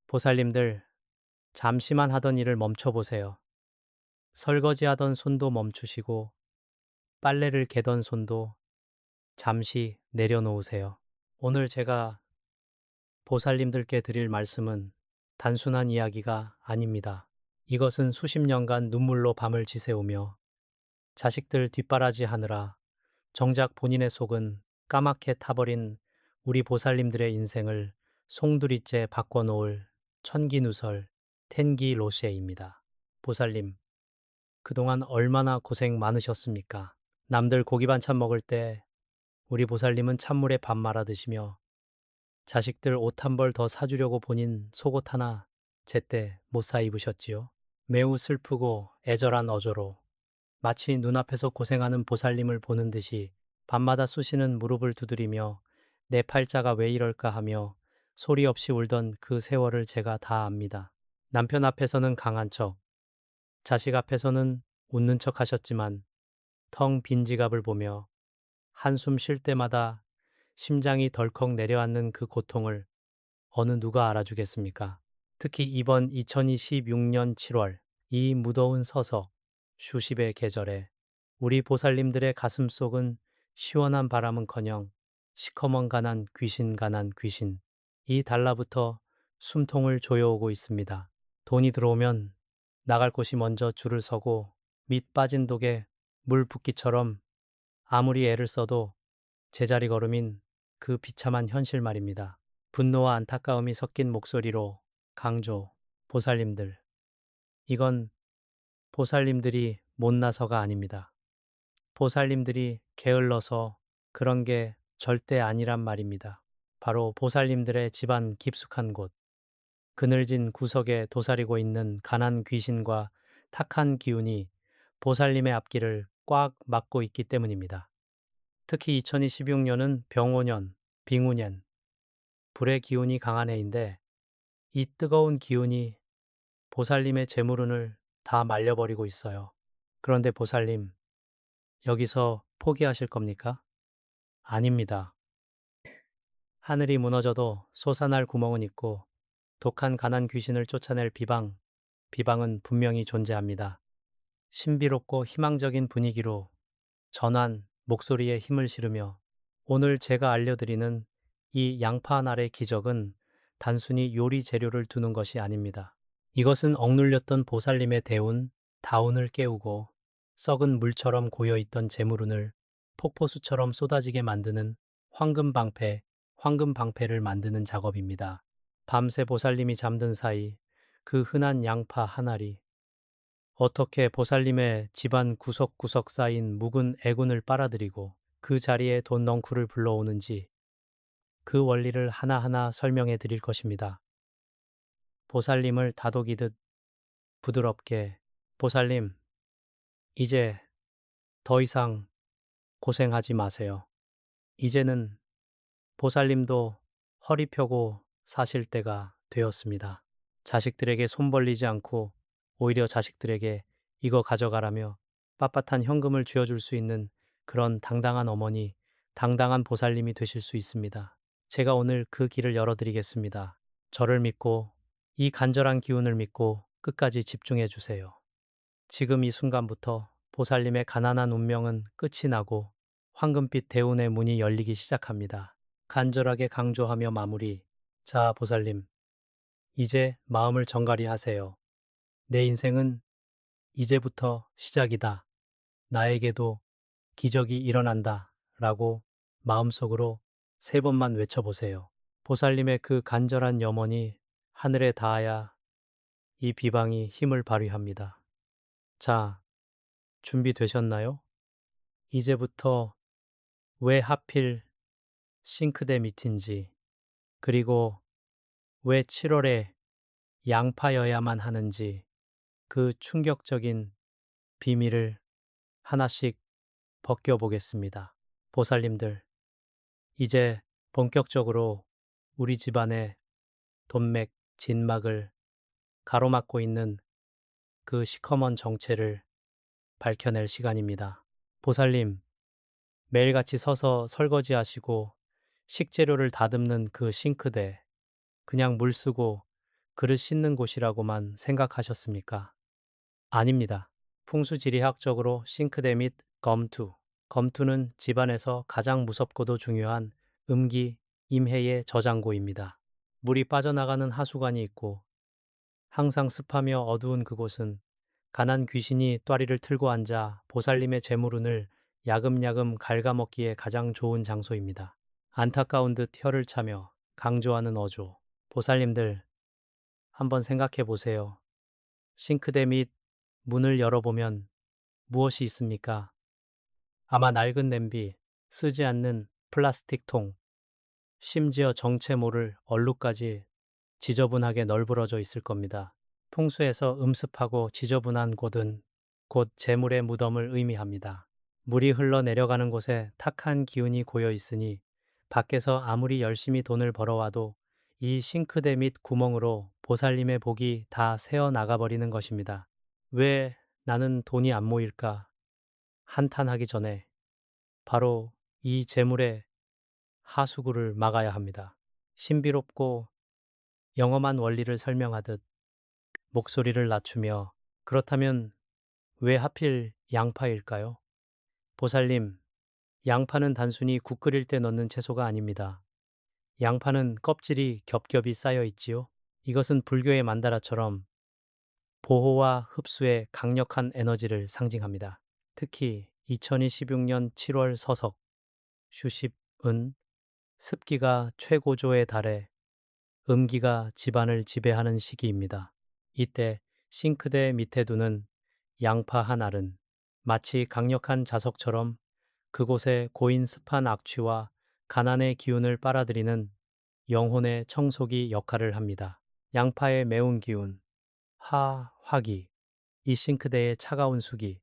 보살님들, 잠시만 하던 일을 멈춰보세요. 설거지하던 손도 멈추시고, 빨래를 개던 손도 잠시 내려놓으세요. 오늘 제가 보살님들께 드릴 말씀은 단순한 이야기가 아닙니다. 이것은 수십 년간 눈물로 밤을 지새우며 자식들 뒷바라지 하느라 정작 본인의 속은 까맣게 타버린 우리 보살님들의 인생을 송두리째 바꿔놓을 천기누설 텐기 로시에입니다. 보살님, 그동안 얼마나 고생 많으셨습니까? 남들 고기 반찬 먹을 때 우리 보살님은 찬물에 밥 말아 드시며 자식들 옷 한 벌 더 사주려고 본인 속옷 하나 제때 못 사 입으셨지요. 매우 슬프고 애절한 어조로 마치 눈앞에서 고생하는 보살님을 보는 듯이 밤마다 쑤시는 무릎을 두드리며 내 팔자가 왜 이럴까 하며 소리 없이 울던 그 세월을 제가 다 압니다. 남편 앞에서는 강한 척, 자식 앞에서는 웃는 척 하셨지만 텅 빈 지갑을 보며 한숨 쉴 때마다 심장이 덜컥 내려앉는 그 고통을 어느 누가 알아주겠습니까? 특히 이번 2026년 7월 이 무더운 서석, 슈십의 계절에 우리 보살님들의 가슴 속은 시원한 바람은커녕 시커먼 가난 귀신 이 달라붙어 숨통을 조여오고 있습니다. 돈이 들어오면 나갈 곳이 먼저 줄을 서고 밑 빠진 독에 물 붓기처럼 아무리 애를 써도 제자리 걸음인 그 비참한 현실 말입니다. 분노와 안타까움이 섞인 목소리로 강조, 보살님들. 이건 보살님들이 못나서가 아닙니다. 보살님들이 게을러서 그런 게 절대 아니란 말입니다. 바로 보살님들의 집안 깊숙한 곳, 그늘진 구석에 도사리고 있는 가난 귀신과 탁한 기운이 보살님의 앞길을 꽉 막고 있기 때문입니다. 특히 2026년은 병오년, 빙우년, 불의 기운이 강한 해인데 이 뜨거운 기운이 보살님의 재물운을 다 말려버리고 있어요. 그런데 보살님, 여기서 포기하실 겁니까? 아닙니다. 하늘이 무너져도 솟아날 구멍은 있고 독한 가난 귀신을 쫓아낼 비방은 분명히 존재합니다. 신비롭고 희망적인 분위기로 전환, 목소리에 힘을 실으며 오늘 제가 알려드리는 이 양파 한 알의 기적은 단순히 요리 재료를 두는 것이 아닙니다. 이것은 억눌렸던 보살님의 대운, 다운을 깨우고 썩은 물처럼 고여있던 재물운을 폭포수처럼 쏟아지게 만드는 황금방패를 만드는 작업입니다. 밤새 보살님이 잠든 사이 그 흔한 양파 한 알이 어떻게 보살님의 집안 구석구석 쌓인 묵은 애군을 빨아들이고 그 자리에 돈 넝쿨을 불러오는지 그 원리를 하나하나 설명해 드릴 것입니다. 보살님을 다독이듯 부드럽게 보살님, 이제 더 이상 고생하지 마세요. 이제는 보살님도 허리 펴고 사실 때가 되었습니다. 자식들에게 손 벌리지 않고 오히려 자식들에게 이거 가져가라며 빳빳한 현금을 쥐어줄 수 있는 그런 당당한 어머니, 당당한 보살님이 되실 수 있습니다. 제가 오늘 그 길을 열어드리겠습니다. 저를 믿고 이 간절한 기운을 믿고 끝까지 집중해 주세요. 지금 이 순간부터 보살님의 가난한 운명은 끝이 나고 황금빛 대운의 문이 열리기 시작합니다. 간절하게 강조하며 마무리. 자, 보살님, 이제 마음을 정갈히 하세요. 내 인생은 이제부터 시작이다. 나에게도 기적이 일어난다. 라고 마음속으로 3번만 외쳐보세요. 보살님의 그 간절한 염원이 하늘에 닿아야 이 비방이 힘을 발휘합니다. 자, 준비되셨나요? 이제부터 왜 하필 싱크대 밑인지, 그리고 왜 7월에 양파여야만 하는지 그 충격적인 비밀을 하나씩 벗겨보겠습니다. 보살님들, 이제 본격적으로 우리 집안의 돈맥, 진막을 가로막고 있는 그 시커먼 정체를 밝혀낼 시간입니다. 보살님, 매일같이 서서 설거지하시고 식재료를 다듬는 그 싱크대, 그냥 물 쓰고 그릇 씻는 곳이라고만 생각하셨습니까? 아닙니다. 풍수지리학적으로 싱크대 및 검투. 검투는 집안에서 가장 무섭고도 중요한 음기, 임해의 저장고입니다. 물이 빠져나가는 하수관이 있고 항상 습하며 어두운 그곳은 가난 귀신이 또리를 틀고 앉아 보살님의 재물운을 야금야금 갉아먹기에 가장 좋은 장소입니다. 안타까운 듯 혀를 차며 강조하는 어조. 보살님들, 한번 생각해 보세요. 싱크대 및 문을 열어보면 무엇이 있습니까? 아마 낡은 냄비, 쓰지 않는 플라스틱 통, 심지어 정체 모를 얼룩까지 지저분하게 널브러져 있을 겁니다. 풍수에서 음습하고 지저분한 곳은 곧 재물의 무덤을 의미합니다. 물이 흘러 내려가는 곳에 탁한 기운이 고여 있으니 밖에서 아무리 열심히 돈을 벌어와도 이 싱크대 및 구멍으로 보살님의 복이 다 새어 나가버리는 것입니다. 왜 나는 돈이 안 모일까? 한탄하기 전에 바로 이 재물의 하수구를 막아야 합니다. 신비롭고 영험한 원리를 설명하듯 목소리를 낮추며 그렇다면 왜 하필 양파일까요? 보살님, 양파는 단순히 국 끓일 때 넣는 채소가 아닙니다. 양파는 껍질이 겹겹이 쌓여 있지요. 이것은 불교의 만다라처럼 보호와 흡수의 강력한 에너지를 상징합니다. 특히 2026년 7월 서석, 휴십은 습기가 최고조에 달해 음기가 집안을 지배하는 시기입니다. 이때 싱크대 밑에 두는 양파 한 알은 마치 강력한 자석처럼 그곳에 고인 습한 악취와 가난의 기운을 빨아들이는 영혼의 청소기 역할을 합니다. 양파의 매운 기운, 화기, 이 싱크대의 차가운 수기,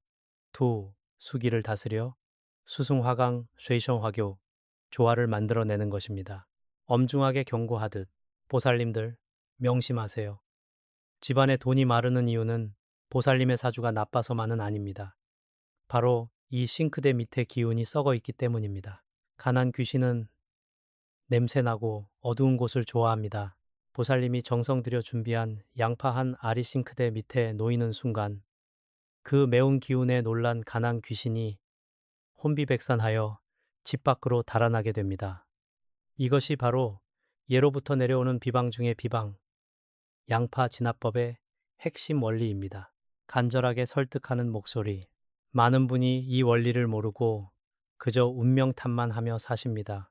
수기를 다스려 수승화강, 쇠성화교, 조화를 만들어내는 것입니다. 엄중하게 경고하듯 보살님들 명심하세요. 집안에 돈이 마르는 이유는 보살님의 사주가 나빠서만은 아닙니다. 바로 이 싱크대 밑에 기운이 썩어 있기 때문입니다. 가난 귀신은 냄새나고 어두운 곳을 좋아합니다. 보살님이 정성 들여 준비한 양파 한 알이 싱크대 밑에 놓이는 순간 그 매운 기운에 놀란 가난 귀신이 혼비백산하여 집 밖으로 달아나게 됩니다. 이것이 바로 예로부터 내려오는 비방 중의 비방, 양파 진화법의 핵심 원리입니다. 간절하게 설득하는 목소리. 많은 분이 이 원리를 모르고 그저 운명 탓만 하며 사십니다.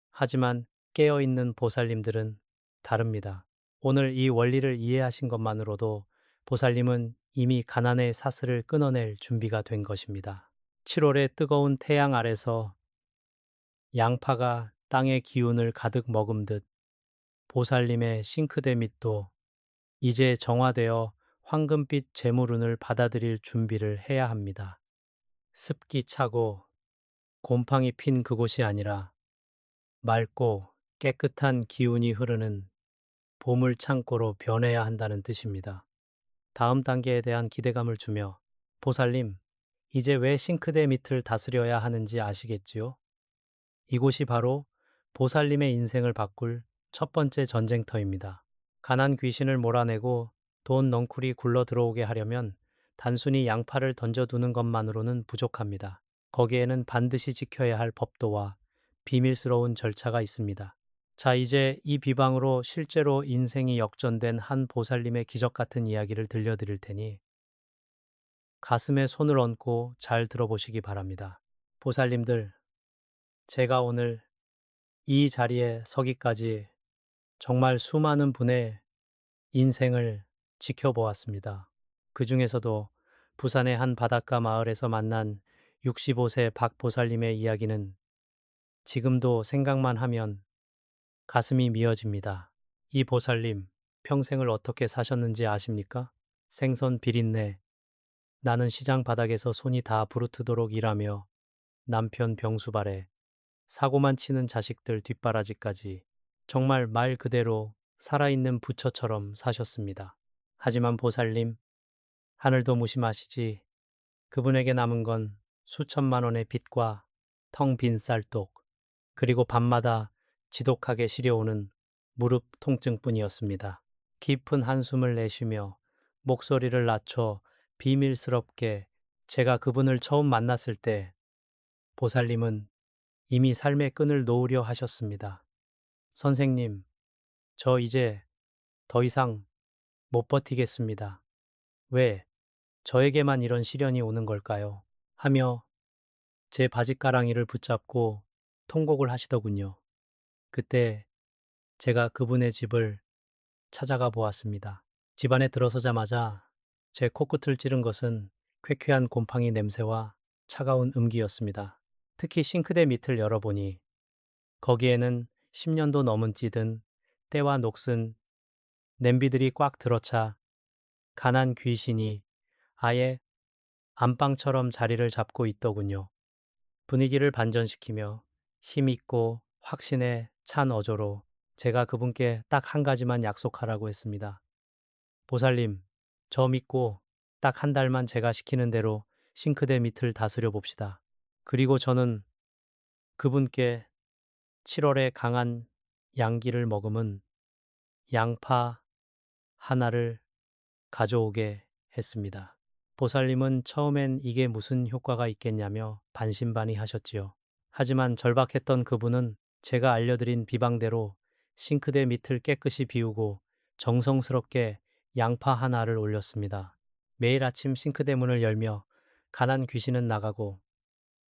하지만 깨어있는 보살님들은 다릅니다. 오늘 이 원리를 이해하신 것만으로도 보살님은 이미 가난의 사슬을 끊어낼 준비가 된 것입니다. 7월의 뜨거운 태양 아래서 양파가 땅의 기운을 가득 머금듯 보살님의 싱크대 밑도 이제 정화되어 황금빛 재물운을 받아들일 준비를 해야 합니다. 습기 차고 곰팡이 핀 그곳이 아니라 맑고 깨끗한 기운이 흐르는 보물 창고로 변해야 한다는 뜻입니다. 다음 단계에 대한 기대감을 주며 보살님, 이제 왜 싱크대 밑을 다스려야 하는지 아시겠지요? 이곳이 바로 보살님의 인생을 바꿀 첫 번째 전쟁터입니다. 가난 귀신을 몰아내고 돈 넝쿨이 굴러 들어오게 하려면 단순히 양파를 던져두는 것만으로는 부족합니다. 거기에는 반드시 지켜야 할 법도와 비밀스러운 절차가 있습니다. 자, 이제 이 비방으로 실제로 인생이 역전된 한 보살님의 기적 같은 이야기를 들려드릴 테니 가슴에 손을 얹고 잘 들어보시기 바랍니다. 보살님들, 제가 오늘 이 자리에 서기까지 정말 수많은 분의 인생을 지켜보았습니다. 그 중에서도 부산의 한 바닷가 마을에서 만난 65세 박 보살님의 이야기는 지금도 생각만 하면 가슴이 미어집니다. 이 보살님, 평생을 어떻게 사셨는지 아십니까? 생선 비린내, 나는 시장 바닥에서 손이 다 부르트도록 일하며 남편 병수발에 사고만 치는 자식들 뒷바라지까지 정말 말 그대로 살아있는 부처처럼 사셨습니다. 하지만 보살님, 하늘도 무심하시지 그분에게 남은 건 수천만 원의 빚과 텅 빈 쌀독, 그리고 밤마다 지독하게 시려오는 무릎 통증뿐이었습니다. 깊은 한숨을 내쉬며 목소리를 낮춰 비밀스럽게 제가 그분을 처음 만났을 때 보살님은 이미 삶의 끈을 놓으려 하셨습니다. 선생님, 저 이제 더 이상 못 버티겠습니다. 왜 저에게만 이런 시련이 오는 걸까요? 하며 제 바짓가랑이를 붙잡고 통곡을 하시더군요. 그때 제가 그분의 집을 찾아가 보았습니다. 집안에 들어서자마자 제 코끝을 찌른 것은 쾌쾌한 곰팡이 냄새와 차가운 음기였습니다. 특히 싱크대 밑을 열어보니 거기에는 10년도 넘은 찌든 때와 녹슨 냄비들이 꽉 들어차 가난 귀신이 아예 안방처럼 자리를 잡고 있더군요. 분위기를 반전시키며 힘있고 확신에 찬 어조로 제가 그분께 딱 한 가지만 약속하라고 했습니다. 보살님, 저 믿고 딱 한 달만 제가 시키는 대로 싱크대 밑을 다스려 봅시다. 그리고 저는 그분께 7월에 강한 양기를 머금은 양파 하나를 가져오게 했습니다. 보살님은 처음엔 이게 무슨 효과가 있겠냐며 반신반의 하셨지요. 하지만 절박했던 그분은 제가 알려드린 비방대로 싱크대 밑을 깨끗이 비우고 정성스럽게 양파 하나를 올렸습니다. 매일 아침 싱크대 문을 열며 가난 귀신은 나가고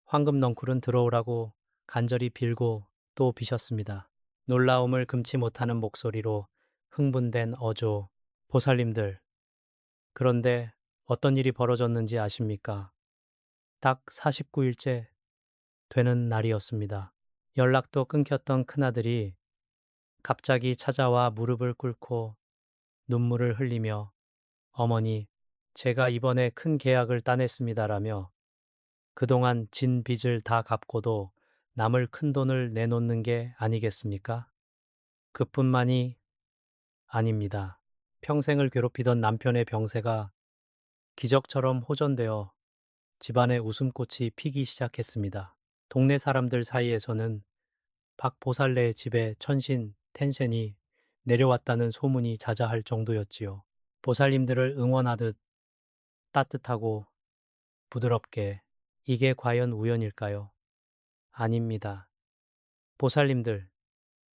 황금 넝쿨은 들어오라고 간절히 빌고 또 비셨습니다. 놀라움을 금치 못하는 목소리로 흥분된 어조, 보살님들, 그런데 어떤 일이 벌어졌는지 아십니까? 딱 49일째 되는 날이었습니다. 연락도 끊겼던 큰아들이 갑자기 찾아와 무릎을 꿇고 눈물을 흘리며 어머니, 제가 이번에 큰 계약을 따냈습니다라며 그동안 진 빚을 다 갚고도 남을 큰 돈을 내놓는 게 아니겠습니까? 그뿐만이 아닙니다. 평생을 괴롭히던 남편의 병세가 기적처럼 호전되어 집안에 웃음꽃이 피기 시작했습니다. 동네 사람들 사이에서는 박 보살네 집에 천신 텐션이 내려왔다는 소문이 자자할 정도였지요. 보살님들을 응원하듯 따뜻하고 부드럽게. 이게 과연 우연일까요? 아닙니다. 보살님들,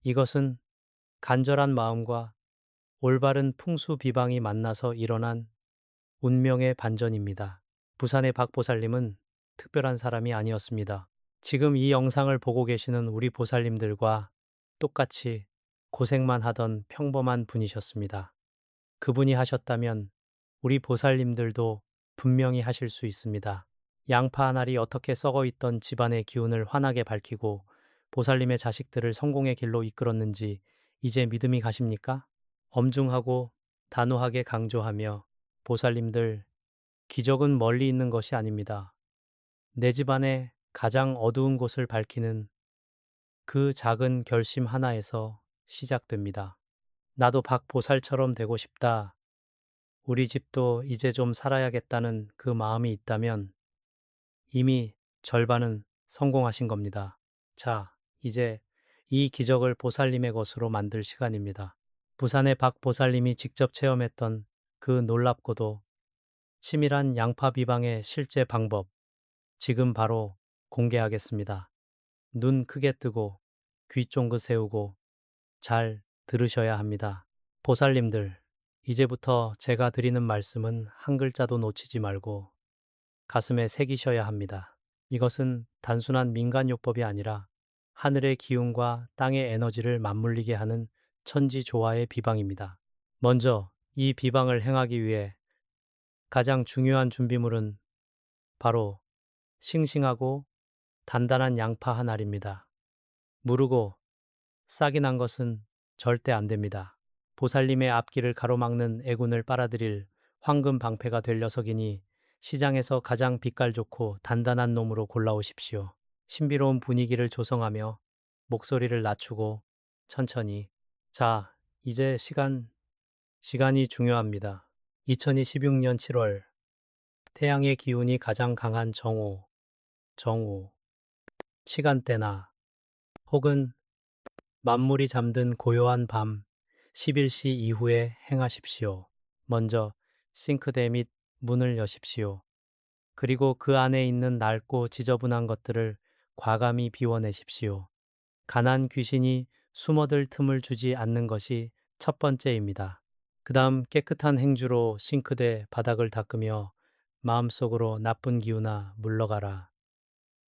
이것은 간절한 마음과 올바른 풍수 비방이 만나서 일어난 운명의 반전입니다. 부산의 박 보살님은 특별한 사람이 아니었습니다. 지금 이 영상을 보고 계시는 우리 보살님들과 똑같이 고생만 하던 평범한 분이셨습니다. 그분이 하셨다면 우리 보살님들도 분명히 하실 수 있습니다. 양파 한 알이 어떻게 썩어 있던 집안의 기운을 환하게 밝히고 보살님의 자식들을 성공의 길로 이끌었는지 이제 믿음이 가십니까? 엄중하고 단호하게 강조하며 보살님들, 기적은 멀리 있는 것이 아닙니다. 내 집안의 가장 어두운 곳을 밝히는 그 작은 결심 하나에서 시작됩니다. 나도 박보살처럼 되고 싶다. 우리 집도 이제 좀 살아야겠다는 그 마음이 있다면 이미 절반은 성공하신 겁니다. 자, 이제 이 기적을 보살님의 것으로 만들 시간입니다. 부산의 박 보살님이 직접 체험했던 그 놀랍고도 치밀한 양파 비방의 실제 방법, 지금 바로 공개하겠습니다. 눈 크게 뜨고 귀 쫑긋 세우고 잘 들으셔야 합니다. 보살님들, 이제부터 제가 드리는 말씀은 한 글자도 놓치지 말고 가슴에 새기셔야 합니다. 이것은 단순한 민간요법이 아니라 하늘의 기운과 땅의 에너지를 맞물리게 하는 천지조화의 비방입니다. 먼저 이 비방을 행하기 위해 가장 중요한 준비물은 바로 싱싱하고 단단한 양파 한 알입니다. 무르고 싹이 난 것은 절대 안 됩니다. 보살님의 앞길을 가로막는 애군을 빨아들일 황금 방패가 될 녀석이니 시장에서 가장 빛깔 좋고 단단한 놈으로 골라오십시오. 신비로운 분위기를 조성하며 목소리를 낮추고 천천히. 자, 이제 시간이 중요합니다. 2026년 7월 태양의 기운이 가장 강한 정오, 시간대나 혹은 만물이 잠든 고요한 밤, 11시 이후에 행하십시오. 먼저 싱크대 및 문을 여십시오. 그리고 그 안에 있는 낡고 지저분한 것들을 과감히 비워내십시오. 가난 귀신이 숨어들 틈을 주지 않는 것이 첫 번째입니다. 그 다음 깨끗한 행주로 싱크대 바닥을 닦으며 마음속으로 나쁜 기운아 물러가라.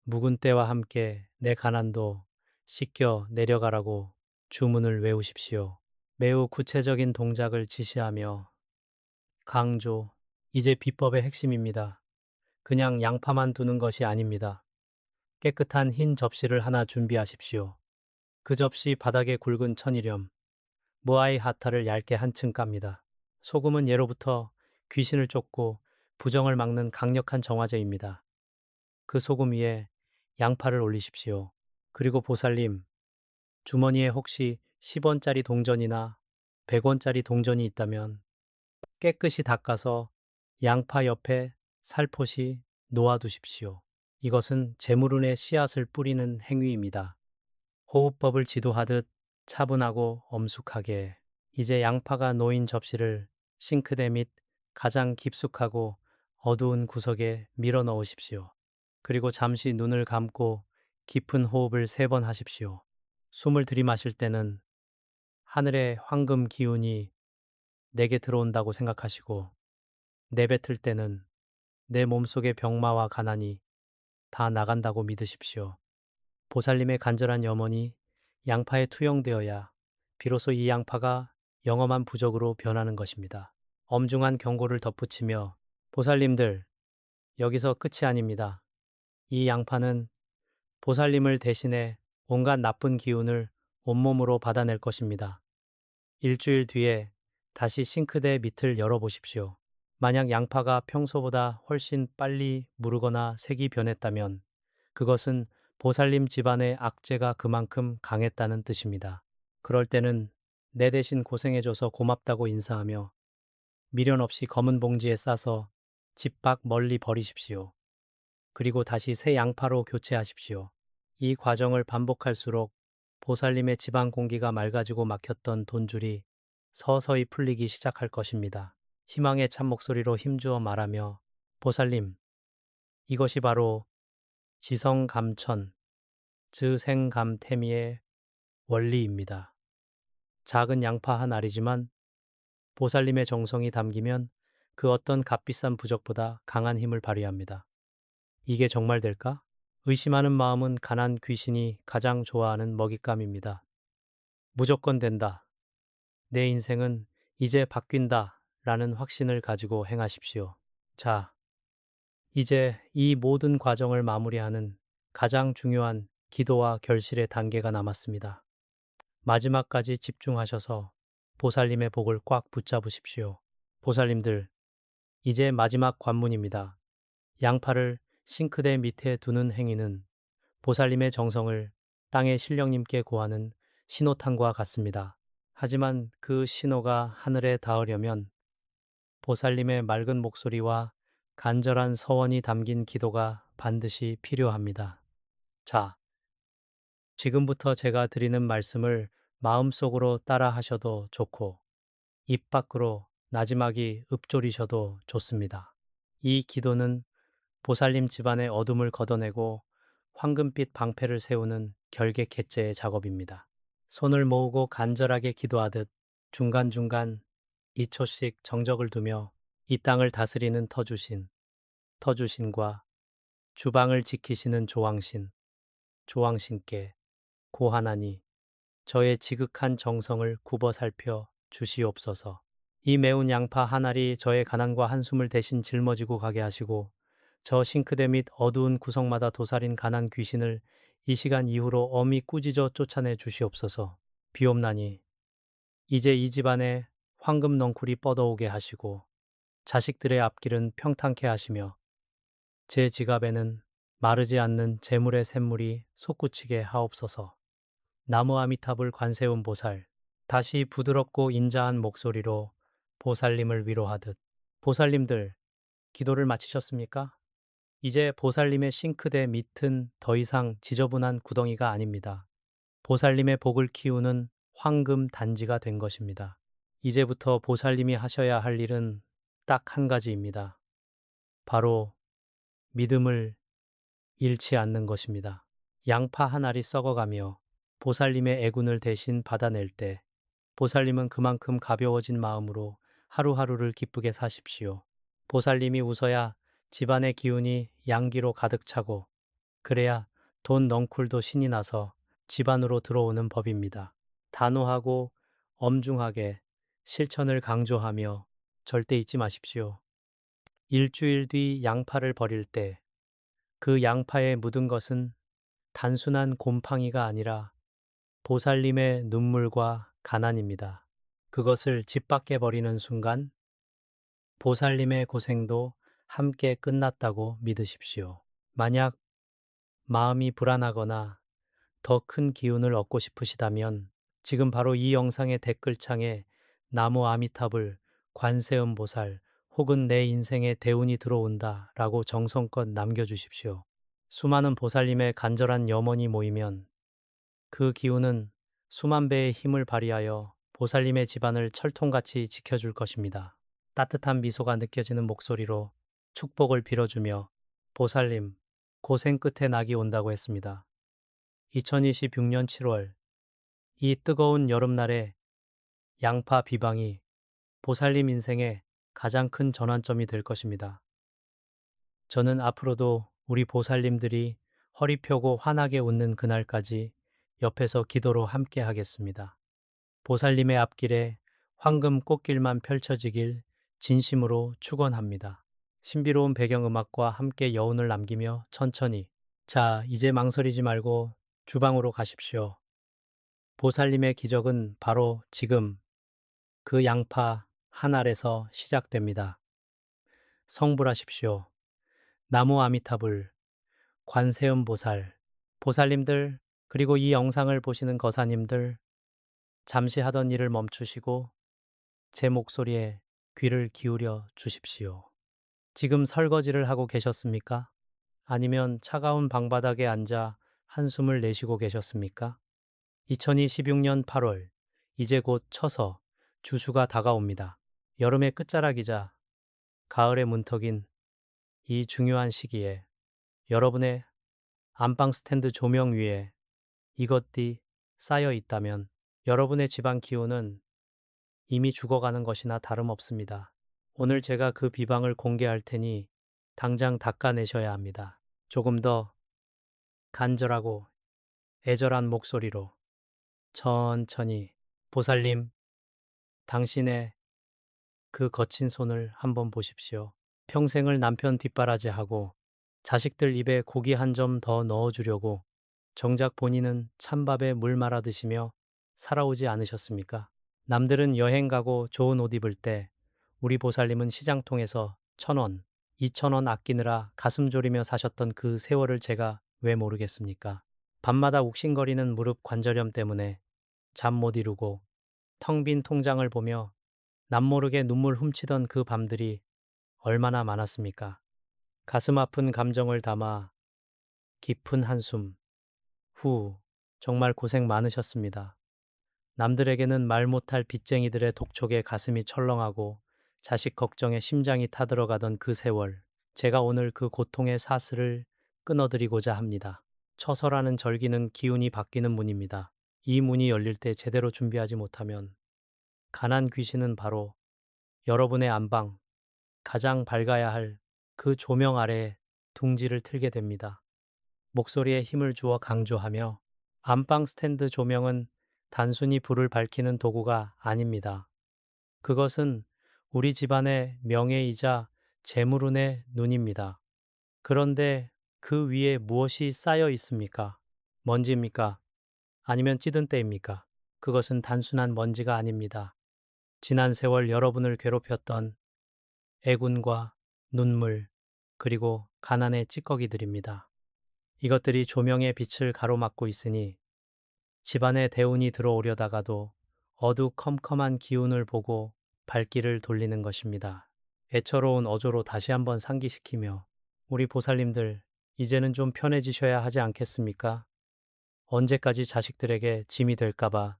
묵은 때와 함께 내 가난도 씻겨 내려가라고 주문을 외우십시오. 매우 구체적인 동작을 지시하며 강조, 이제 비법의 핵심입니다. 그냥 양파만 두는 것이 아닙니다. 깨끗한 흰 접시를 하나 준비하십시오. 그 접시 바닥에 굵은 천일염, 무아이 하타를 얇게 한층 깝니다. 소금은 예로부터 귀신을 쫓고 부정을 막는 강력한 정화제입니다. 그 소금 위에 양파를 올리십시오. 그리고 보살님, 주머니에 혹시 10원짜리 동전이나 100원짜리 동전이 있다면 깨끗이 닦아서 양파 옆에 살포시 놓아두십시오. 이것은 재물운의 씨앗을 뿌리는 행위입니다. 호흡법을 지도하듯 차분하고 엄숙하게 이제 양파가 놓인 접시를 싱크대 및 가장 깊숙하고 어두운 구석에 밀어 넣으십시오. 그리고 잠시 눈을 감고 깊은 호흡을 3번 하십시오. 숨을 들이마실 때는 하늘의 황금 기운이 내게 들어온다고 생각하시고 내뱉을 때는 내 몸속의 병마와 가난이 다 나간다고 믿으십시오. 보살님의 간절한 염원이 양파에 투영되어야 비로소 이 양파가 영험한 부적으로 변하는 것입니다. 엄중한 경고를 덧붙이며 보살님들, 여기서 끝이 아닙니다. 이 양파는 보살님을 대신해 온갖 나쁜 기운을 온몸으로 받아낼 것입니다. 일주일 뒤에 다시 싱크대 밑을 열어보십시오. 만약 양파가 평소보다 훨씬 빨리 무르거나 색이 변했다면 그것은 보살님 집안의 악재가 그만큼 강했다는 뜻입니다. 그럴 때는 내 대신 고생해줘서 고맙다고 인사하며 미련 없이 검은 봉지에 싸서 집 밖 멀리 버리십시오. 그리고 다시 새 양파로 교체하십시오. 이 과정을 반복할수록 보살님의 집안 공기가 맑아지고 막혔던 돈줄이 서서히 풀리기 시작할 것입니다. 희망의 참 목소리로 힘주어 말하며 보살님, 이것이 바로 지성감천, 즉생감태미의 원리입니다. 작은 양파 한 알이지만 보살님의 정성이 담기면 그 어떤 값비싼 부적보다 강한 힘을 발휘합니다. 이게 정말 될까? 의심하는 마음은 가난 귀신이 가장 좋아하는 먹잇감입니다. 무조건 된다. 내 인생은 이제 바뀐다. 라는 확신을 가지고 행하십시오. 자, 이제 이 모든 과정을 마무리하는 가장 중요한 기도와 결실의 단계가 남았습니다. 마지막까지 집중하셔서 보살님의 복을 꽉 붙잡으십시오. 보살님들, 이제 마지막 관문입니다. 양파를 싱크대 밑에 두는 행위는 보살님의 정성을 땅의 신령님께 고하는 신호탄과 같습니다. 하지만 그 신호가 하늘에 닿으려면 보살님의 맑은 목소리와 간절한 서원이 담긴 기도가 반드시 필요합니다. 자, 지금부터 제가 드리는 말씀을 마음속으로 따라 하셔도 좋고 입 밖으로 나지막이 읊조리셔도 좋습니다. 이 기도는 보살님 집안의 어둠을 걷어내고 황금빛 방패를 세우는 결계 개체의 작업입니다. 손을 모으고 간절하게 기도하듯 중간중간 2초씩 정적을 두며 이 땅을 다스리는 터주신과 주방을 지키시는 조왕신께 고하나니 저의 지극한 정성을 굽어 살펴 주시옵소서. 이 매운 양파 한 알이 저의 가난과 한숨을 대신 짊어지고 가게 하시고 저 싱크대 및 어두운 구석마다 도살인 가난 귀신을 이 시간 이후로 엄히 꾸짖어 쫓아내 주시옵소서. 비옵나니 이제 이 집안에 황금 넝쿨이 뻗어오게 하시고 자식들의 앞길은 평탄케 하시며 제 지갑에는 마르지 않는 재물의 샘물이 솟구치게 하옵소서. 나무 아미탑을 관세음 보살, 다시 부드럽고 인자한 목소리로 보살님을 위로하듯 보살님들, 기도를 마치셨습니까? 이제 보살님의 싱크대 밑은 더 이상 지저분한 구덩이가 아닙니다. 보살님의 복을 키우는 황금 단지가 된 것입니다. 이제부터 보살님이 하셔야 할 일은 딱 한 가지입니다. 바로 믿음을 잃지 않는 것입니다. 양파 한 알이 썩어가며 보살님의 애군을 대신 받아낼 때 보살님은 그만큼 가벼워진 마음으로 하루하루를 기쁘게 사십시오. 보살님이 웃어야 집안의 기운이 양기로 가득 차고 그래야 돈 넝쿨도 신이 나서 집안으로 들어오는 법입니다. 단호하고 엄중하게 실천을 강조하며 절대 잊지 마십시오. 일주일 뒤 양파를 버릴 때 그 양파에 묻은 것은 단순한 곰팡이가 아니라 보살님의 눈물과 가난입니다. 그것을 집 밖에 버리는 순간 보살님의 고생도 함께 끝났다고 믿으십시오. 만약 마음이 불안하거나 더 큰 기운을 얻고 싶으시다면 지금 바로 이 영상의 댓글창에 나무 아미타불, 관세음 보살 혹은 내 인생에 대운이 들어온다 라고 정성껏 남겨주십시오. 수많은 보살님의 간절한 염원이 모이면 그 기운은 수만 배의 힘을 발휘하여 보살님의 집안을 철통같이 지켜줄 것입니다. 따뜻한 미소가 느껴지는 목소리로 축복을 빌어주며 보살님, 고생 끝에 낙이 온다고 했습니다. 2026년 7월, 이 뜨거운 여름날에 양파 비방이 보살님 인생의 가장 큰 전환점이 될 것입니다. 저는 앞으로도 우리 보살님들이 허리 펴고 환하게 웃는 그날까지 옆에서 기도로 함께 하겠습니다. 보살님의 앞길에 황금 꽃길만 펼쳐지길 진심으로 축원합니다. 신비로운 배경음악과 함께 여운을 남기며 천천히 자, 이제 망설이지 말고 주방으로 가십시오. 보살님의 기적은 바로 지금 그 양파 한 알에서 시작됩니다. 성불하십시오. 나무 아미타불, 관세음 보살, 보살님들, 그리고 이 영상을 보시는 거사님들, 잠시 하던 일을 멈추시고 제 목소리에 귀를 기울여 주십시오. 지금 설거지를 하고 계셨습니까? 아니면 차가운 방바닥에 앉아 한숨을 내쉬고 계셨습니까? 2026년 8월, 이제 곧 쳐서 주수가 다가옵니다. 여름의 끝자락이자 가을의 문턱인 이 중요한 시기에 여러분의 안방 스탠드 조명 위에 이것들이 쌓여 있다면 여러분의 집안 기운은 이미 죽어가는 것이나 다름없습니다. 오늘 제가 그 비방을 공개할 테니 당장 닦아내셔야 합니다. 조금 더 간절하고 애절한 목소리로 천천히 보살님, 당신의 그 거친 손을 한번 보십시오. 평생을 남편 뒷바라지하고 자식들 입에 고기 한 점 더 넣어주려고 정작 본인은 찬밥에 물 말아 드시며 살아오지 않으셨습니까? 남들은 여행 가고 좋은 옷 입을 때 우리 보살님은 시장통에서 1,000원, 2,000원 아끼느라 가슴 졸이며 사셨던 그 세월을 제가 왜 모르겠습니까? 밤마다 욱신거리는 무릎 관절염 때문에 잠 못 이루고 텅 빈 통장을 보며 남모르게 눈물 훔치던 그 밤들이 얼마나 많았습니까? 가슴 아픈 감정을 담아 깊은 한숨 후 정말 고생 많으셨습니다. 남들에게는 말 못할 빚쟁이들의 독촉에 가슴이 철렁하고 자식 걱정에 심장이 타들어가던 그 세월, 제가 오늘 그 고통의 사슬을 끊어드리고자 합니다. 처서라는 절기는 기운이 바뀌는 문입니다. 이 문이 열릴 때 제대로 준비하지 못하면 가난 귀신은 바로 여러분의 안방, 가장 밝아야 할 그 조명 아래에 둥지를 틀게 됩니다. 목소리에 힘을 주어 강조하며 안방 스탠드 조명은 단순히 불을 밝히는 도구가 아닙니다. 그것은 우리 집안의 명예이자 재물운의 눈입니다. 그런데 그 위에 무엇이 쌓여 있습니까? 먼지입니까? 아니면 찌든 때입니까? 그것은 단순한 먼지가 아닙니다. 지난 세월 여러분을 괴롭혔던 애군과 눈물, 그리고 가난의 찌꺼기들입니다. 이것들이 조명의 빛을 가로막고 있으니 집안에 대운이 들어오려다가도 어두컴컴한 기운을 보고 발길을 돌리는 것입니다. 애처로운 어조로 다시 한번 상기시키며 우리 보살님들 이제는 좀 편해지셔야 하지 않겠습니까? 언제까지 자식들에게 짐이 될까봐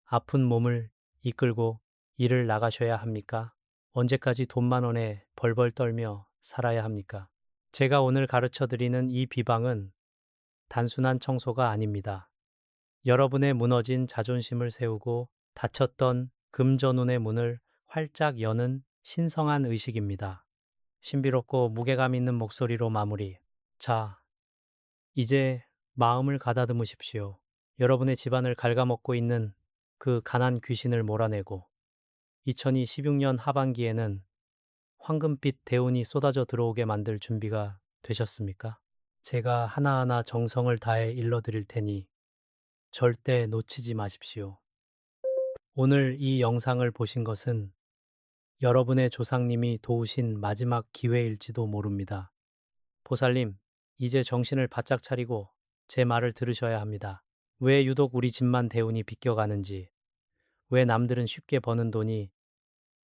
아픈 몸을 이끌고 일을 나가셔야 합니까? 언제까지 돈만 원에 벌벌 떨며 살아야 합니까? 제가 오늘 가르쳐 드리는 이 비방은 단순한 청소가 아닙니다. 여러분의 무너진 자존심을 세우고 닫혔던 금전운의 문을 활짝 여는 신성한 의식입니다. 신비롭고 무게감 있는 목소리로 마무리. 자, 이제 마음을 가다듬으십시오. 여러분의 집안을 갉아먹고 있는 그 가난 귀신을 몰아내고 2026년 하반기에는 황금빛 대운이 쏟아져 들어오게 만들 준비가 되셨습니까? 제가 하나하나 정성을 다해 일러드릴 테니 절대 놓치지 마십시오. 오늘 이 영상을 보신 것은 여러분의 조상님이 도우신 마지막 기회일지도 모릅니다. 보살님, 이제 정신을 바짝 차리고 제 말을 들으셔야 합니다. 왜 유독 우리 집만 대운이 비껴가는지, 왜 남들은 쉽게 버는 돈이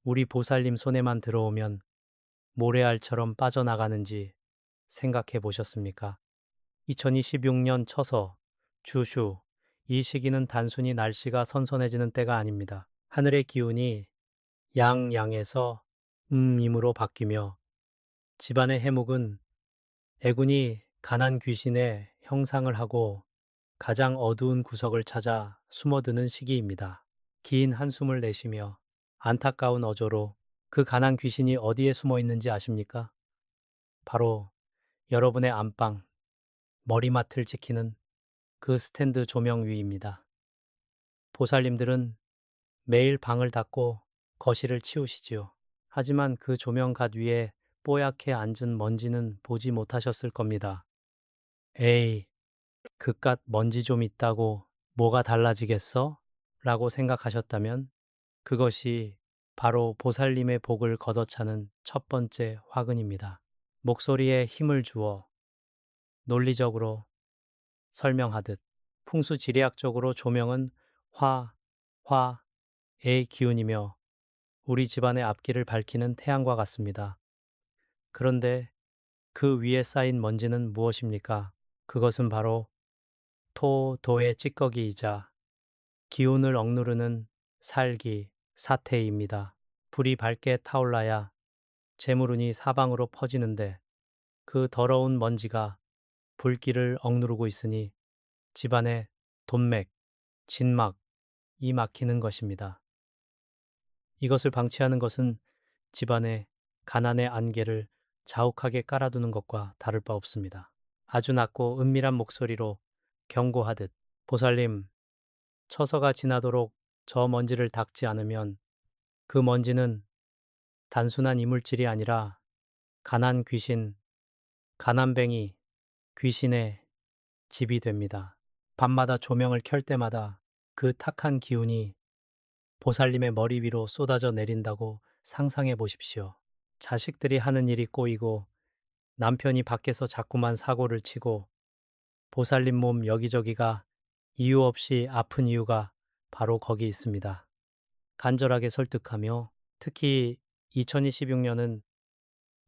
우리 보살님 손에만 들어오면 모래알처럼 빠져나가는지 생각해 보셨습니까? 2026년 처서, 주슈, 이 시기는 단순히 날씨가 선선해지는 때가 아닙니다. 하늘의 기운이 양양에서 임으로 바뀌며 집안의 해묵은 애군이 가난 귀신의 형상을 하고 가장 어두운 구석을 찾아 숨어드는 시기입니다. 긴 한숨을 내쉬며 안타까운 어조로 그 가난 귀신이 어디에 숨어 있는지 아십니까? 바로 여러분의 안방, 머리맡을 지키는 그 스탠드 조명 위입니다. 보살님들은 매일 방을 닫고 거실을 치우시지요. 하지만 그 조명갓 위에 뽀얗게 앉은 먼지는 보지 못하셨을 겁니다. 에이, 그깟 먼지 좀 있다고 뭐가 달라지겠어? 라고 생각하셨다면 그것이 바로 보살님의 복을 걷어차는 첫 번째 화근입니다. 목소리에 힘을 주어 논리적으로 설명하듯 풍수지리학적으로 조명은 화의 기운이며 우리 집안의 앞길을 밝히는 태양과 같습니다. 그런데 그 위에 쌓인 먼지는 무엇입니까? 그것은 바로 도의 찌꺼기이자 기운을 억누르는 살기, 사태입니다. 불이 밝게 타올라야 재물운이 사방으로 퍼지는데 그 더러운 먼지가 불길을 억누르고 있으니 집안에 돈맥, 진막이 막히는 것입니다. 이것을 방치하는 것은 집안에 가난의 안개를 자욱하게 깔아두는 것과 다를 바 없습니다. 아주 낮고 은밀한 목소리로 경고하듯 보살님, 처서가 지나도록 저 먼지를 닦지 않으면 그 먼지는 단순한 이물질이 아니라 가난 귀신, 가난뱅이, 귀신의 집이 됩니다. 밤마다 조명을 켤 때마다 그 탁한 기운이 보살님의 머리 위로 쏟아져 내린다고 상상해 보십시오. 자식들이 하는 일이 꼬이고 남편이 밖에서 자꾸만 사고를 치고 보살님 몸 여기저기가 이유 없이 아픈 이유가 바로 거기 있습니다. 간절하게 설득하며 특히 2026년은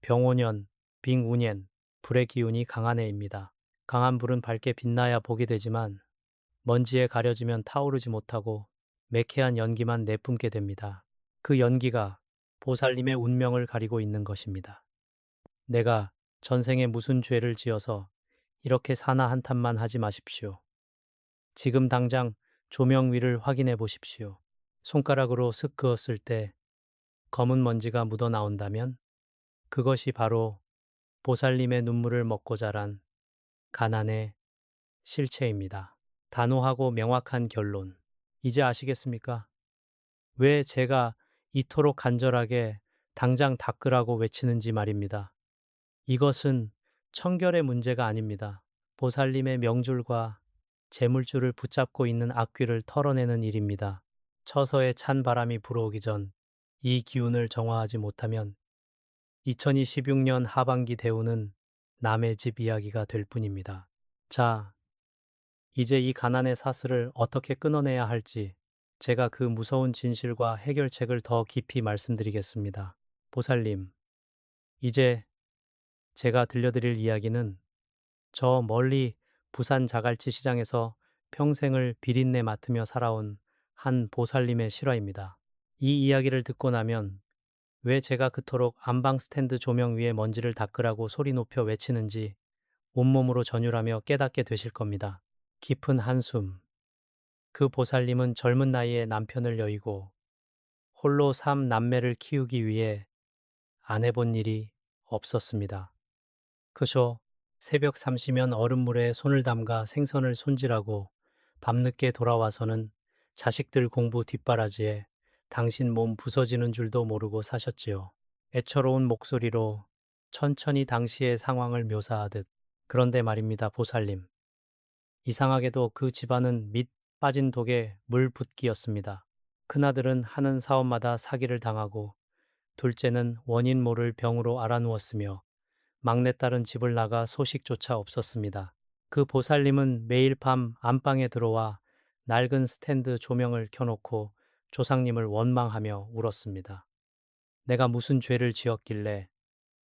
병오년, 빙운년, 불의 기운이 강한 해입니다. 강한 불은 밝게 빛나야 복이 되지만 먼지에 가려지면 타오르지 못하고 매캐한 연기만 내뿜게 됩니다. 그 연기가 보살님의 운명을 가리고 있는 것입니다. 내가 전생에 무슨 죄를 지어서 이렇게 사나 한탄만 하지 마십시오. 지금 당장 조명 위를 확인해 보십시오. 손가락으로 슥 그었을 때 검은 먼지가 묻어 나온다면 그것이 바로 보살님의 눈물을 먹고 자란 가난의 실체입니다. 단호하고 명확한 결론. 이제 아시겠습니까? 왜 제가 이토록 간절하게 당장 닦으라고 외치는지 말입니다. 이것은 청결의 문제가 아닙니다. 보살님의 명줄과 재물줄을 붙잡고 있는 악귀를 털어내는 일입니다. 처서에 찬 바람이 불어오기 전 이 기운을 정화하지 못하면 2026년 하반기 대우는 남의 집 이야기가 될 뿐입니다. 자, 이제 이 가난의 사슬을 어떻게 끊어내야 할지 제가 그 무서운 진실과 해결책을 더 깊이 말씀드리겠습니다. 보살님, 이제 제가 들려드릴 이야기는 저 멀리 부산 자갈치 시장에서 평생을 비린내 맡으며 살아온 한 보살님의 실화입니다. 이 이야기를 듣고 나면 왜 제가 그토록 안방 스탠드 조명 위에 먼지를 닦으라고 소리 높여 외치는지 온몸으로 전율하며 깨닫게 되실 겁니다. 깊은 한숨. 그 보살님은 젊은 나이에 남편을 여의고 홀로 3남매를 키우기 위해 안 해본 일이 없었습니다. 그저 새벽 3시면 얼음물에 손을 담가 생선을 손질하고 밤늦게 돌아와서는 자식들 공부 뒷바라지에 당신 몸 부서지는 줄도 모르고 사셨지요. 애처로운 목소리로 천천히 당시의 상황을 묘사하듯. 그런데 말입니다, 보살님. 이상하게도 그 집안은 밑 빠진 독에 물 붓기였습니다. 큰아들은 하는 사업마다 사기를 당하고 둘째는 원인 모를 병으로 알아누웠으며 막내딸은 집을 나가 소식조차 없었습니다. 그 보살님은 매일 밤 안방에 들어와 낡은 스탠드 조명을 켜놓고 조상님을 원망하며 울었습니다. 내가 무슨 죄를 지었길래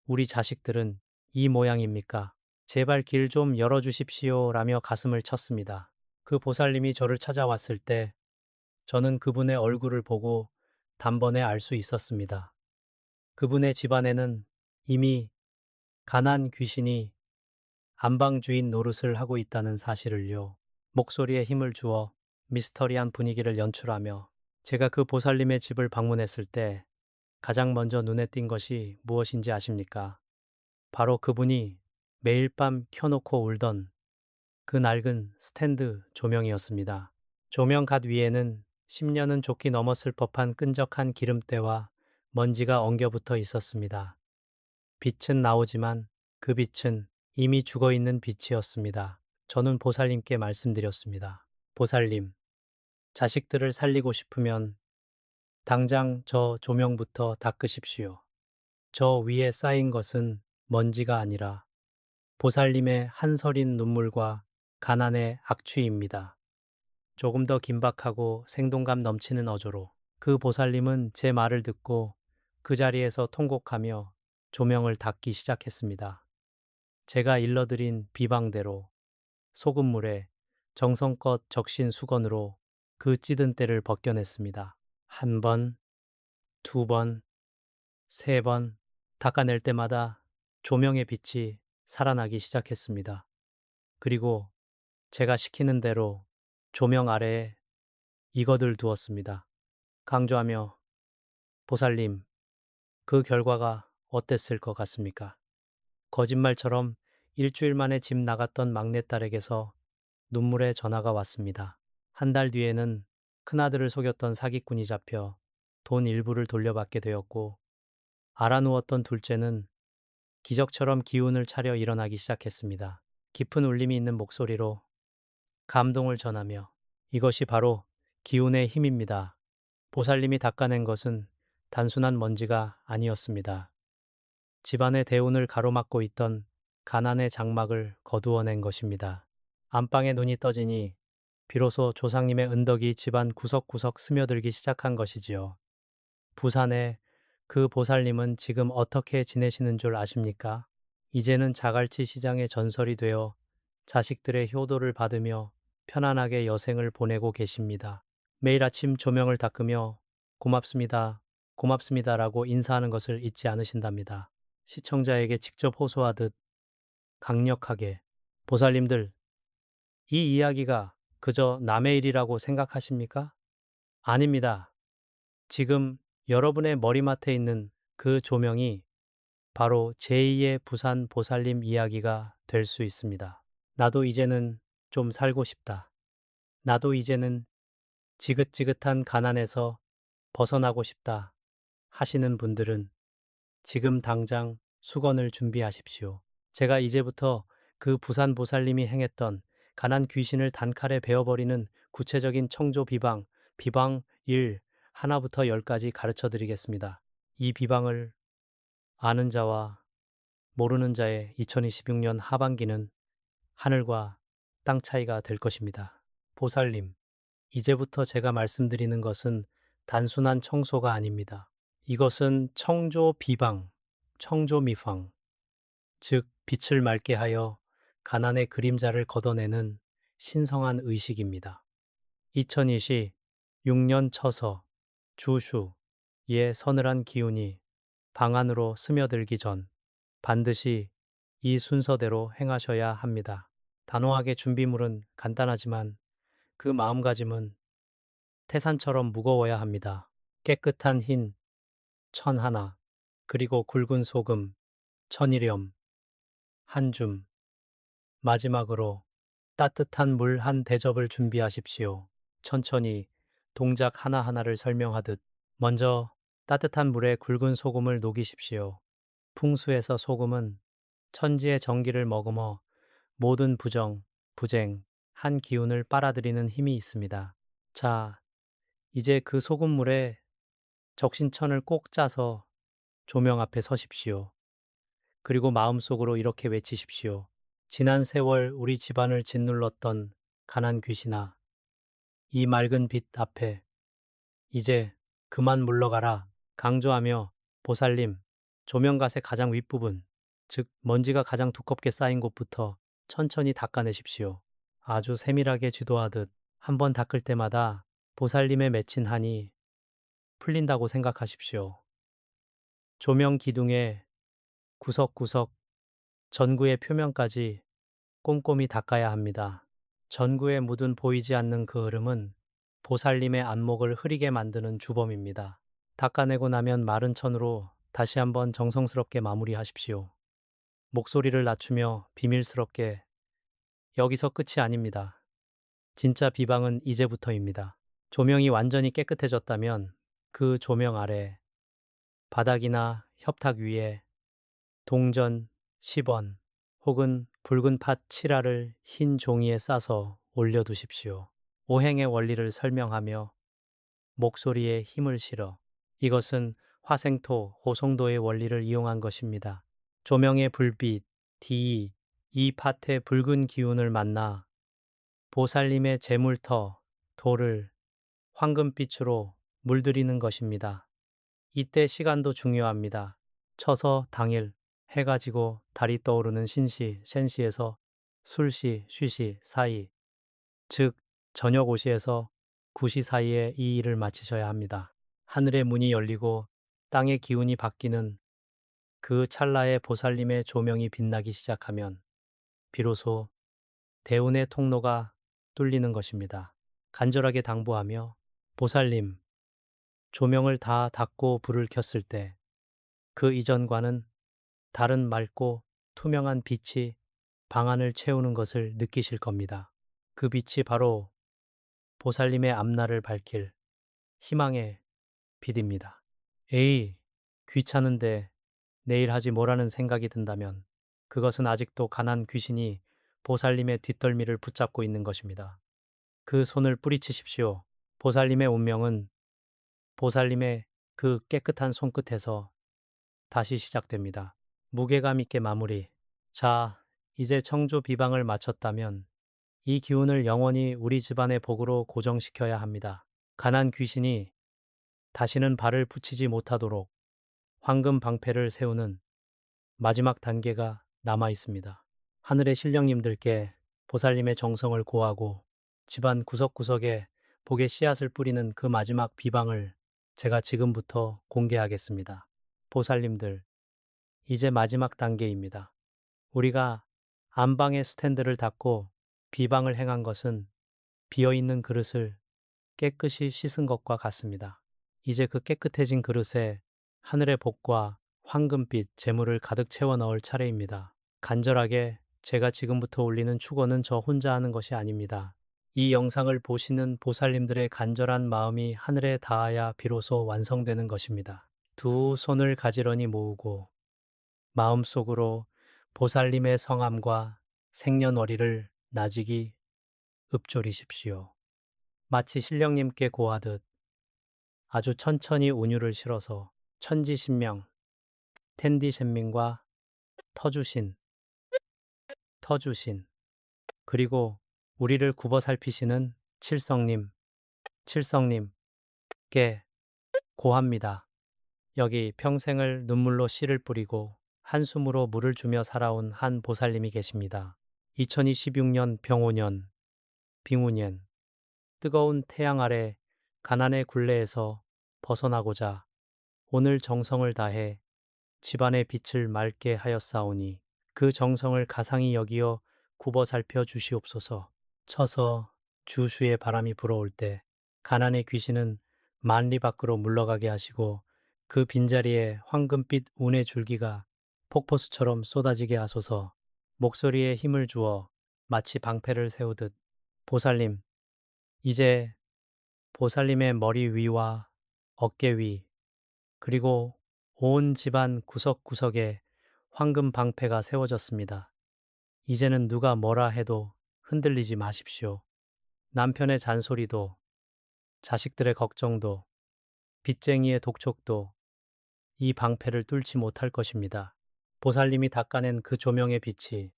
우리 자식들은 이 모양입니까? 제발 길 좀 열어주십시오 라며 가슴을 쳤습니다. 그 보살님이 저를 찾아왔을 때 저는 그분의 얼굴을 보고 단번에 알 수 있었습니다. 그분의 집안에는 이미 가난 귀신이 안방 주인 노릇을 하고 있다는 사실을요. 목소리에 힘을 주어 미스터리한 분위기를 연출하며 제가 그 보살님의 집을 방문했을 때 가장 먼저 눈에 띈 것이 무엇인지 아십니까? 바로 그분이 매일 밤 켜놓고 울던 그 낡은 스탠드 조명이었습니다. 조명 갓 위에는 10년은 좋게 넘었을 법한 끈적한 기름때와 먼지가 엉겨붙어 있었습니다. 빛은 나오지만 그 빛은 이미 죽어있는 빛이었습니다. 저는 보살님께 말씀드렸습니다. 보살님, 자식들을 살리고 싶으면 당장 저 조명부터 닦으십시오. 저 위에 쌓인 것은 먼지가 아니라 보살님의 한서린 눈물과 가난의 악취입니다. 조금 더 긴박하고 생동감 넘치는 어조로 그 보살님은 제 말을 듣고 그 자리에서 통곡하며 조명을 닦기 시작했습니다. 제가 일러드린 비방대로 소금물에 정성껏 적신 수건으로 그 찌든 때를 벗겨냈습니다. 한 번, 두 번, 세 번 닦아낼 때마다 조명의 빛이 살아나기 시작했습니다. 그리고 제가 시키는 대로 조명 아래에 이것을 두었습니다. 강조하며 보살님, 그 결과가 어땠을 것 같습니까? 거짓말처럼 일주일 만에 집 나갔던 막내딸에게서 눈물의 전화가 왔습니다. 한 달 뒤에는 큰아들을 속였던 사기꾼이 잡혀 돈 일부를 돌려받게 되었고 알아누웠던 둘째는 기적처럼 기운을 차려 일어나기 시작했습니다. 깊은 울림이 있는 목소리로 감동을 전하며 이것이 바로 기운의 힘입니다. 보살님이 닦아낸 것은 단순한 먼지가 아니었습니다. 집안의 대운을 가로막고 있던 가난의 장막을 거두어낸 것입니다. 안방에 눈이 떠지니 비로소 조상님의 은덕이 집안 구석구석 스며들기 시작한 것이지요. 부산의 그 보살님은 지금 어떻게 지내시는 줄 아십니까? 이제는 자갈치 시장의 전설이 되어 자식들의 효도를 받으며 편안하게 여생을 보내고 계십니다. 매일 아침 조명을 닦으며 고맙습니다, 고맙습니다라고 인사하는 것을 잊지 않으신답니다. 시청자에게 직접 호소하듯 강력하게. 보살님들, 이 이야기가 그저 남의 일이라고 생각하십니까? 아닙니다. 지금 여러분의 머리맡에 있는 그 조명이 바로 제2의 부산 보살님 이야기가 될 수 있습니다. 나도 이제는 좀 살고 싶다. 나도 이제는 지긋지긋한 가난에서 벗어나고 싶다 하시는 분들은 지금 당장 수건을 준비하십시오. 제가 이제부터 그 부산 보살님이 행했던 가난 귀신을 단칼에 베어버리는 구체적인 청조 비방, 비방 1, 하나부터 10까지 가르쳐 드리겠습니다. 이 비방을 아는 자와 모르는 자의 2026년 하반기는 하늘과 땅 차이가 될 것입니다. 보살님, 이제부터 제가 말씀드리는 것은 단순한 청소가 아닙니다. 이것은 청조 비방, 청조 미방, 즉 빛을 맑게 하여 가난의 그림자를 걷어내는 신성한 의식입니다. 2026년 처서 주슈 예, 서늘한 기운이 방 안으로 스며들기 전 반드시 이 순서대로 행하셔야 합니다. 단호하게 준비물은 간단하지만 그 마음가짐은 태산처럼 무거워야 합니다. 깨끗한 흰 천 하나, 그리고 굵은 소금, 천일염, 한 줌, 마지막으로 따뜻한 물 한 대접을 준비하십시오. 천천히 동작 하나하나를 설명하듯 먼저 따뜻한 물에 굵은 소금을 녹이십시오. 풍수에서 소금은 천지의 전기를 머금어 모든 부정, 부쟁, 한 기운을 빨아들이는 힘이 있습니다. 자, 이제 그 소금물에 적신천을 꼭 짜서 조명 앞에 서십시오. 그리고 마음속으로 이렇게 외치십시오. 지난 세월 우리 집안을 짓눌렀던 가난 귀신아, 이 맑은 빛 앞에 이제 그만 물러가라. 강조하며 보살님, 조명갓의 가장 윗부분, 즉 먼지가 가장 두껍게 쌓인 곳부터 천천히 닦아내십시오. 아주 세밀하게 쥐도하듯 한 번 닦을 때마다 보살님의 맺힌 한이 풀린다고 생각하십시오. 조명 기둥의 구석구석, 전구의 표면까지 꼼꼼히 닦아야 합니다. 전구에 묻은 보이지 않는 그 흐름은 보살님의 안목을 흐리게 만드는 주범입니다. 닦아내고 나면 마른 천으로 다시 한번 정성스럽게 마무리하십시오. 목소리를 낮추며 비밀스럽게 여기서 끝이 아닙니다. 진짜 비방은 이제부터입니다. 조명이 완전히 깨끗해졌다면 그 조명 아래 바닥이나 협탁 위에 동전 10원 혹은 붉은 팥 7알을 흰 종이에 싸서 올려두십시오. 오행의 원리를 설명하며 목소리에 힘을 실어 이것은 화생토, 호성도의 원리를 이용한 것입니다. 조명의 불빛, D, 이 팥의 붉은 기운을 만나 보살님의 재물터, 도를 황금빛으로 물들이는 것입니다. 이때 시간도 중요합니다. 쳐서 당일 해가 지고 달이 떠오르는 신시, 센시에서 술시, 쉬시 사이, 즉 저녁 5시에서 9시 사이에 이 일을 마치셔야 합니다. 하늘의 문이 열리고 땅의 기운이 바뀌는 그 찰나에 보살님의 조명이 빛나기 시작하면 비로소 대운의 통로가 뚫리는 것입니다. 간절하게 당부하며 보살님, 조명을 다 닫고 불을 켰을 때 그 이전과는 다른 맑고 투명한 빛이 방 안을 채우는 것을 느끼실 겁니다. 그 빛이 바로 보살님의 앞날을 밝힐 희망의 빛입니다. 에이, 귀찮은데 내일 하지 뭐라는 생각이 든다면 그것은 아직도 가난 귀신이 보살님의 뒷덜미를 붙잡고 있는 것입니다. 그 손을 뿌리치십시오. 보살님의 운명은 보살님의 그 깨끗한 손끝에서 다시 시작됩니다. 무게감 있게 마무리. 자, 이제 청조 비방을 마쳤다면 이 기운을 영원히 우리 집안의 복으로 고정시켜야 합니다. 가난 귀신이 다시는 발을 붙이지 못하도록 황금 방패를 세우는 마지막 단계가 남아 있습니다. 하늘의 신령님들께 보살님의 정성을 고하고 집안 구석구석에 복의 씨앗을 뿌리는 그 마지막 비방을 제가 지금부터 공개하겠습니다. 보살님들, 이제 마지막 단계입니다. 우리가 안방의 스탠드를 닫고 비방을 행한 것은 비어있는 그릇을 깨끗이 씻은 것과 같습니다. 이제 그 깨끗해진 그릇에 하늘의 복과 황금빛 재물을 가득 채워 넣을 차례입니다. 간절하게 제가 지금부터 올리는 축원은 저 혼자 하는 것이 아닙니다. 이 영상을 보시는 보살님들의 간절한 마음이 하늘에 닿아야 비로소 완성되는 것입니다. 두 손을 가지런히 모으고 마음속으로 보살님의 성함과 생년월일을 나직이 읊조리십시오. 마치 신령님께 고하듯 아주 천천히 운율을 실어서 천지신명, 텐디신민과 터주신, 터주신, 그리고 우리를 굽어 살피시는 칠성님, 칠성님께 고합니다. 여기 평생을 눈물로 씨를 뿌리고 한숨으로 물을 주며 살아온 한 보살님이 계십니다. 2026년 병오년, 빙우년, 뜨거운 태양 아래 가난의 굴레에서 벗어나고자 오늘 정성을 다해 집안의 빛을 맑게 하였사오니 그 정성을 가상히 여기어 굽어 살펴 주시옵소서. 쳐서 주수의 바람이 불어올 때 가난의 귀신은 만리 밖으로 물러가게 하시고 그 빈자리에 황금빛 운의 줄기가 폭포수처럼 쏟아지게 하소서. 목소리에 힘을 주어 마치 방패를 세우듯 보살님, 이제 보살님의 머리 위와 어깨 위, 그리고 온 집안 구석구석에 황금 방패가 세워졌습니다. 이제는 누가 뭐라 해도 흔들리지 마십시오. 남편의 잔소리도, 자식들의 걱정도, 빚쟁이의 독촉도 이 방패를 뚫지 못할 것입니다. 보살님이 닦아낸 그 조명의 빛이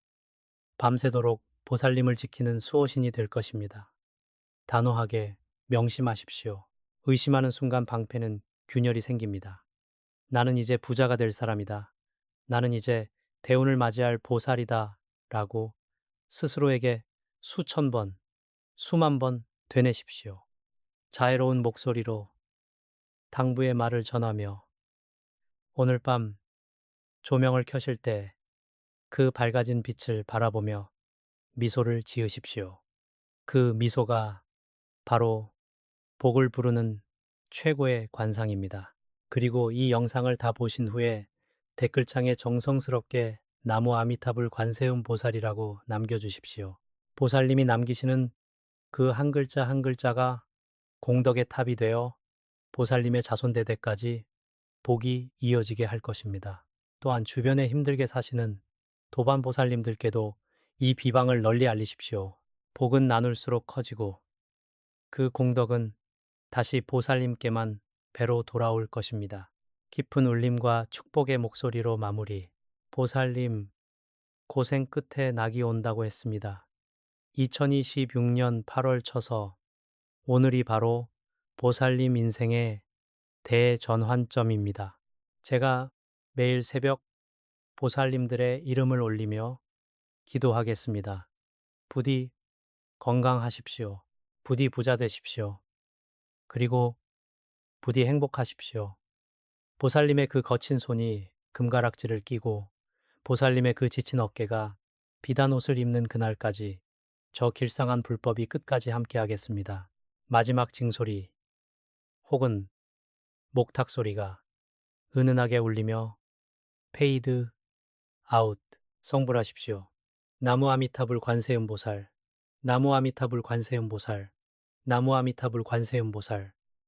밤새도록 보살님을 지키는 수호신이 될 것입니다. 단호하게 명심하십시오. 의심하는 순간 방패는 균열이 생깁니다. 나는 이제 부자가 될 사람이다. 나는 이제 대운을 맞이할 보살이다. 라고 스스로에게 수천 번, 수만 번 되뇌십시오. 자애로운 목소리로 당부의 말을 전하며 오늘 밤 조명을 켜실 때 그 밝아진 빛을 바라보며 미소를 지으십시오. 그 미소가 바로 복을 부르는 최고의 관상입니다. 그리고 이 영상을 다 보신 후에 댓글창에 정성스럽게 나무 아미타불 관세음 보살이라고 남겨주십시오. 보살님이 남기시는 그 한 글자 한 글자가 공덕의 탑이 되어 보살님의 자손대대까지 복이 이어지게 할 것입니다. 또한 주변에 힘들게 사시는 도반 보살님들께도 이 비방을 널리 알리십시오. 복은 나눌수록 커지고 그 공덕은 다시 보살님께만 배로 돌아올 것입니다. 깊은 울림과 축복의 목소리로 마무리. 보살님, 고생 끝에 낙이 온다고 했습니다. 2026년 8월 쳐서 오늘이 바로 보살님 인생의 대전환점입니다. 제가 매일 새벽 보살님들의 이름을 올리며 기도하겠습니다. 부디 건강하십시오. 부디 부자 되십시오. 그리고 부디 행복하십시오. 보살님의 그 거친 손이 금가락지를 끼고 보살님의 그 지친 어깨가 비단 옷을 입는 그날까지 저 길상한 불법이 끝까지 함께하겠습니다. 마지막 징소리 혹은 목탁 소리가 은은하게 울리며 페이드 아웃. 성불하십시오. 나무 아미타불 관세음보살, 나무 아미타불 관세음보살, 나무 아미타불 관세음보살.